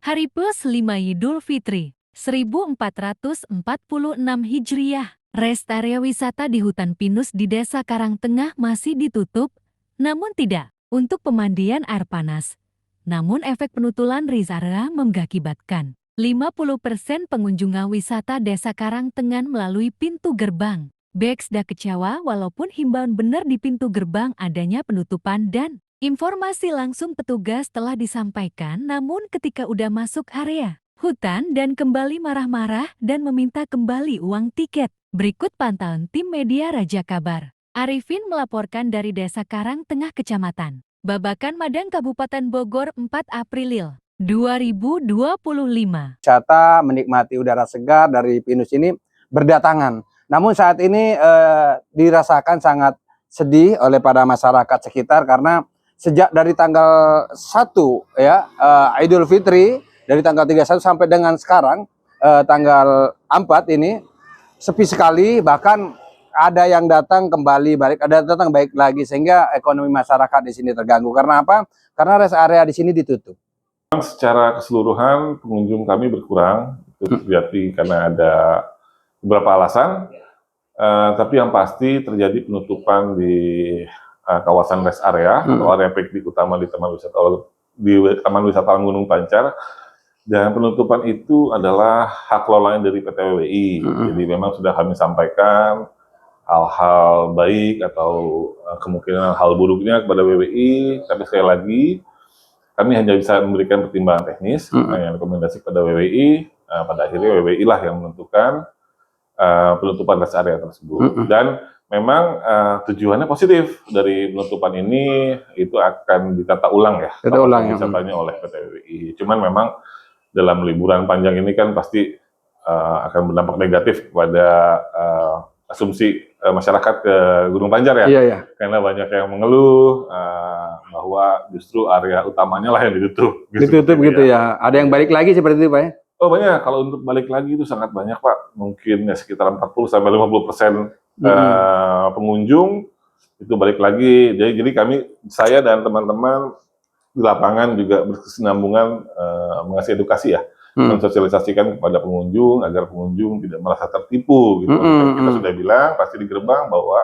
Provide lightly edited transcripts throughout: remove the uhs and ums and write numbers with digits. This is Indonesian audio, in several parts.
Hari +5 Idul Fitri 1446 Hijriah. Rest area wisata di hutan pinus di Desa Karangtengah masih ditutup, namun tidak untuk pemandian air panas. Namun efek penutulan res area mengakibatkan 50% pengunjung wisata Desa Karangtengah melalui pintu gerbang. Beksda kecewa walaupun himbauan benar di pintu gerbang adanya penutupan dan informasi langsung petugas telah disampaikan, namun ketika udah masuk area hutan dan kembali marah-marah dan meminta kembali uang tiket. Berikut pantauan tim media Raja Kabar. Arifin melaporkan dari Desa Karangtengah Kecamatan Babakan Madang Kabupaten Bogor 4 April 2025. Wisata menikmati udara segar dari pinus ini berdatangan. Namun saat ini dirasakan sangat sedih oleh para masyarakat sekitar karena sejak dari tanggal 1 ya Idul Fitri dari tanggal 31 sampai dengan sekarang tanggal 4 ini sepi sekali, bahkan ada yang datang kembali balik, ada datang baik lagi, sehingga ekonomi masyarakat di sini terganggu. Karena apa? Karena rest area di sini ditutup. Secara keseluruhan pengunjung kami berkurang, itu terjadi karena ada beberapa alasan, tapi yang pasti terjadi penutupan di kawasan rest area atau area piknik utama di Taman Wisata Gunung Pancar. Dan penutupan itu adalah hak kelolanya dari PT WWI. Jadi memang sudah kami sampaikan hal-hal baik atau kemungkinan hal buruknya kepada WWI. Tapi sekali lagi, kami hanya bisa memberikan pertimbangan teknis yang rekomendasi kepada WWI. Pada akhirnya WWI lah yang menentukan penutupan rest area tersebut. Dan memang tujuannya positif dari penutupan ini, itu akan ditata ulang ya. Ditata ulang ya. Wisatanya oleh PT WWI. Cuman memang dalam liburan panjang ini kan pasti akan berdampak negatif kepada asumsi masyarakat ke Gunung Pancar ya. Iya, iya. Karena banyak yang mengeluh bahwa justru area utamanya lah yang ditutup. Ditutup gitu ya. Ada yang balik lagi seperti itu Pak ya? Oh banyak, kalau untuk balik lagi itu sangat banyak Pak. Mungkin ya sekitar 40-50% pengunjung itu balik lagi. Jadi saya dan teman-teman di lapangan juga berkesinambungan mengasih edukasi ya, mensosialisasikan kepada pengunjung agar pengunjung tidak merasa tertipu gitu. Kita sudah bilang pasti di gerbang bahwa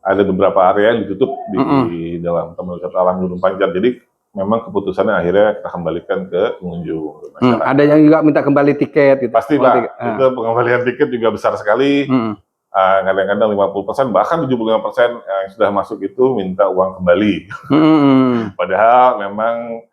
ada beberapa area yang ditutup di dalam Taman Wisata Alam Gunung Pancar. Jadi memang keputusannya akhirnya kita kembalikan ke pengunjung. Ada yang juga minta kembali tiket gitu. Pasti Pak, itu pengembalian tiket juga besar sekali. Kadang-kadang 50%, bahkan 75% yang sudah masuk itu minta uang kembali. Padahal memang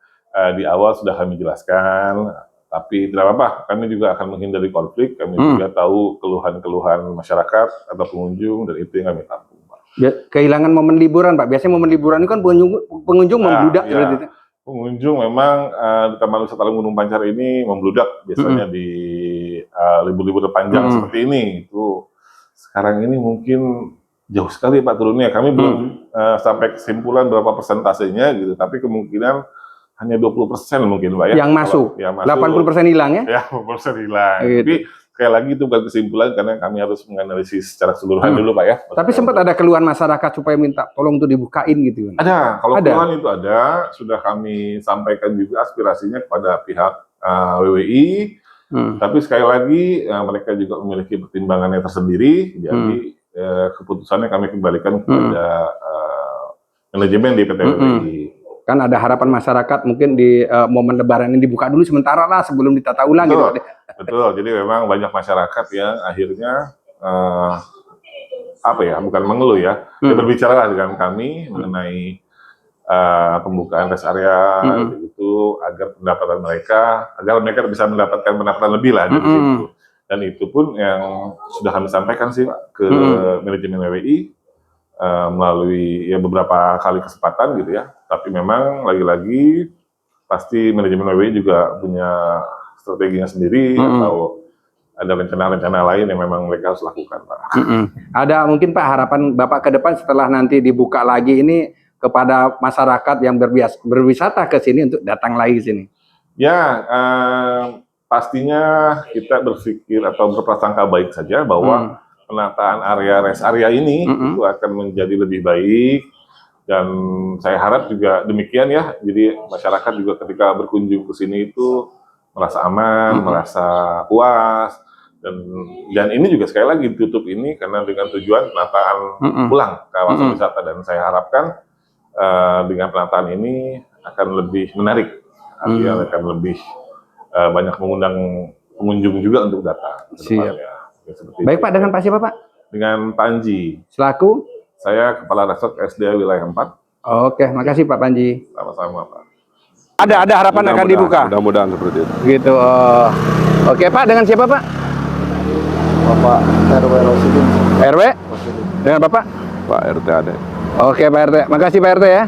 di awal sudah kami jelaskan, tapi tidak apa-apa, kami juga akan menghindari konflik, kami juga tahu keluhan-keluhan masyarakat atau pengunjung, dan itu yang kami tampung, Pak. Kehilangan momen liburan, Pak. Biasanya momen liburan itu kan pengunjung membludak. Ya. Pengunjung memang di Taman Wisata Gunung Pancar ini membludak, biasanya di libur-libur panjang seperti ini. Itu sekarang ini mungkin jauh sekali Pak turunnya. Kami belum sampai kesimpulan berapa persentasenya gitu, tapi kemungkinan hanya 20% mungkin Pak ya. Yang masuk. 80% hilang ya? Ya, 80% hilang. Gitu. Tapi sekali lagi itu bukan kesimpulan karena kami harus menganalisis secara keseluruhan dulu Pak ya. Tapi sempat ada keluhan masyarakat supaya minta tolong tuh dibukain gitu. Ada, kalau keluhan itu ada, sudah kami sampaikan juga aspirasinya kepada pihak WWI. Tapi sekali lagi mereka juga memiliki pertimbangannya tersendiri, jadi keputusannya kami kembalikan kepada manajemen di PT WWI. Kan ada harapan masyarakat mungkin di momen Lebaran ini dibuka dulu sementara lah sebelum ditata ulang. Betul, gitu. Betul. Jadi memang banyak masyarakat yang akhirnya bukan mengeluh ya, berbicara dengan kami mengenai pembukaan rest area itu agar mereka bisa mendapatkan pendapatan lebih lah dari situ. Dan itu pun yang sudah kami sampaikan sih Pak ke manajemen WWI melalui ya beberapa kali kesempatan gitu ya. Tapi memang lagi-lagi pasti manajemen WWI juga punya strateginya sendiri atau ada rencana-rencana lain yang memang mereka harus lakukan Pak. Ada mungkin Pak harapan Bapak ke depan setelah nanti dibuka lagi ini kepada masyarakat yang berwisata ke sini untuk datang lagi ke sini? Ya, pastinya kita berpikir atau berprasangka baik saja bahwa penataan rest area ini itu akan menjadi lebih baik, dan saya harap juga demikian ya. Jadi masyarakat juga ketika berkunjung ke sini itu merasa aman, merasa puas, dan ini juga sekali lagi ditutup ini karena dengan tujuan penataan ulang kawasan wisata, dan saya harapkan dengan penataan ini akan lebih menarik, artinya akan lebih banyak mengundang pengunjung juga untuk datang. Siap. Seperti Baik itu. Pak, dengan Pak siapa Pak? Dengan Panji, Selaku? saya Kepala Resort SD Wilayah 4. Oke, makasih Pak Panji. Sama-sama Pak. Ada harapan akan dibuka? Mudah-mudahan seperti itu. Gitu. Oke Pak, dengan siapa Pak? Bapak RW Rosidin. RW? Dengan Bapak? Pak RT ada. Oke Pak RT, makasih Pak RT ya.